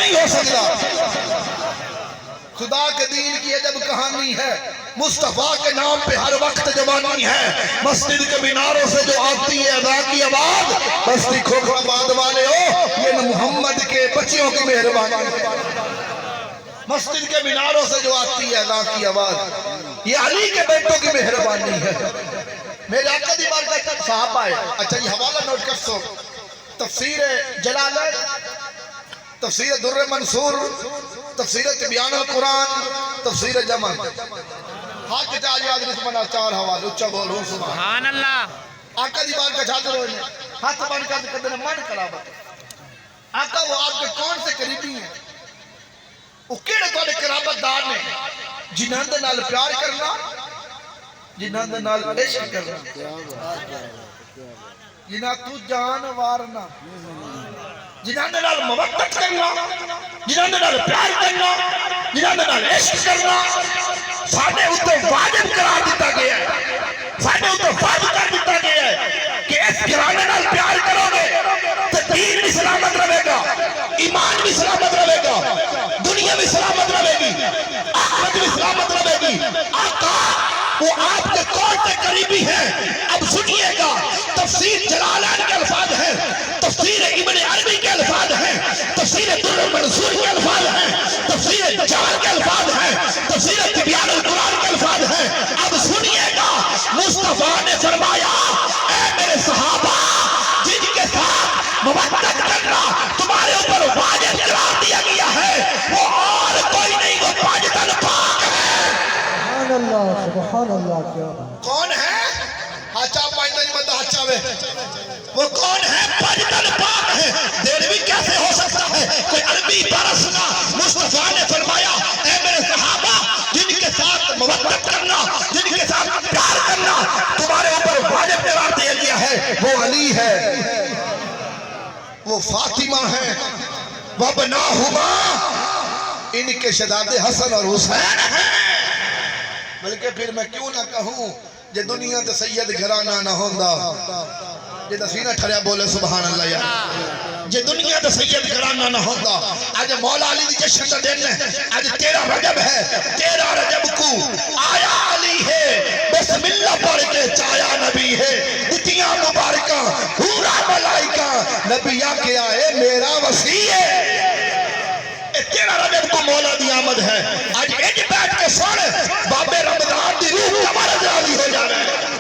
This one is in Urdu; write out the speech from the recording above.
نہیں ہو سکتا۔ خدا کے دین کی عجب کہانی ہے، مصطفیٰ کے نام پہ ہر وقت جوانی ہے۔ مسجد کے میناروں سے جو آتی ہے اذان کی آواز، بستی کھوکھر آباد والے ہو، یہ محمد کے بچیوں کی مہربانی ہے۔ مسجد کے میناروں سے جو آتی ہے اذان کی آواز، یہ علی کے بیٹوں کی مہربانی ہے۔ میرے آقا دی بار کا صحابہ ہے۔ اچھا یہ حوالہ نوٹ کر سو، تفسیر جلالت، تفسیر در منصور، تفسیر تبیان القرآن، تفسیر جمع۔ ہاتھ کے چاہ یاد رسمنا چار حوالے، اچھا بولو سبحان اللہ۔ آقا دی بار کا چھاتے روئے ہاتھ بان کا قدر من قرابت۔ آقا وہ آپ کے کون سے قریبی ہیں؟ وہ کیڑے تو قرابت دار نے جنہاں دے نال پیار کرنا، جنہاں دے نال عشق کرنا، جنہاں تو جان وارنا، جنہاں دے نال محبت کرنا، جنہاں دے نال پیار کرنا، جنہاں دے نال عشق کرنا، ساڑھے اتنے واجب قرار دیتا گیا ہے، ساڑھے اتنے واجب کر دیتا گیا ہے کہ اس گرانے نال پیار کرو گے تو دین بھی سلامت رہے گا، ایمان بھی سلامت رہے گا، دنیا بھی سلامت رہے گی، آخرت بھی سلامت رہے گی۔ آقا وہ آپ کے کون سے قریبی ہیں؟ اب سنیے گا، تفسیر جلالین کے الفاظ ہیں، تفسیر ابن عربی کے الفاظ ہیں، تفسیر در منصور کے الفاظ ہیں، تفسیر جمع کے الفاظ ہیں، تفسیر تبیان القرآن کے الفاظ ہیں۔ اب سنیے گا، مصطفیٰ نے فرمایا اے میرے صحابہ، جن کے ساتھ محبت کرنا تمہارے اوپر واجب قرار دیا گیا ہے، وہ اور کوئی نہیں، وہ پاجتن پاک ہے۔ سبحان اللہ کیا کون ہے؟ ہاچا پائندہ نہیں بندہ ہاچا وے، وہ کون ہے؟ پاجتن پاک ہے۔ دیروی کیسے ہو سکتا ہے؟ کوئی عربی برسنا۔ مصطفیٰ نے فرمایا اے میرے صحابہ، جن کے ساتھ محبت کرنا، جن کے ساتھ پیار کرنا تمہارے اوپر واجب قرار دیا گیا ہے، وہ علی ہے، وہ فاطمہ ہے، وابناہما، ان کے شہزادے حسن اور حسین ہیں۔ بلکہ پھر میں کیوں نہ کہوں جے دنیا تے سید گھرانہ نہ ہوندا، جے سینہ ٹھریا بولے سبحان اللہ یار، جے دنیا تے سید گھرانہ نہ ہوندا۔ آج مولا علی دی جشن دا دن ہے، آج 13 رجب ہے، 13 رجب کو آیا علی ہے، بسم اللہ پڑھ کے چایا نبی ہے، دتیاں مبارکہ حورا ملائکہ، نبی آکے آئے میرا وسیع ہے۔ 13 رجب کو مولا دی آمد ہے۔ آج ایج بیٹھ کے سوڑے بابے رمضان دی روح کمارا جالی ہو جا رہے ہیں۔